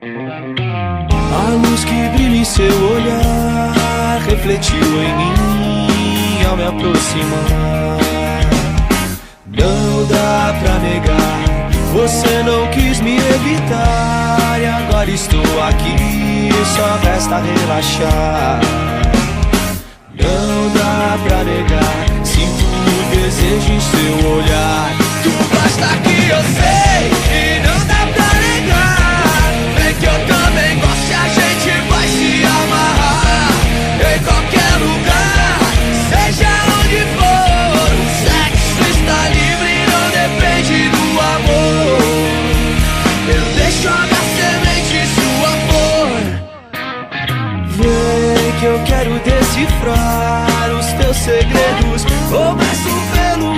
A luz que brilha em seu olhar refletiu em mim ao me aproximar. Não dá pra negar, você não quis me evitar, e agora estou aqui, só resta relaxar. Não dá pra negar, sinto o desejo em seu olhar. Tu gosta que eu sei, e não dá pra negar. Vem que eu também gosto e a gente vai se amarrar em qualquer lugar, seja onde for. O sexo está livre e não depende do amor. Eu deixo a semente em sua flor. Vem que eu quero decifrar os teus segredos. Começo pelo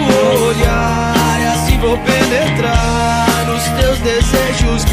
olhar e assim vou penetrar nos teus desejos.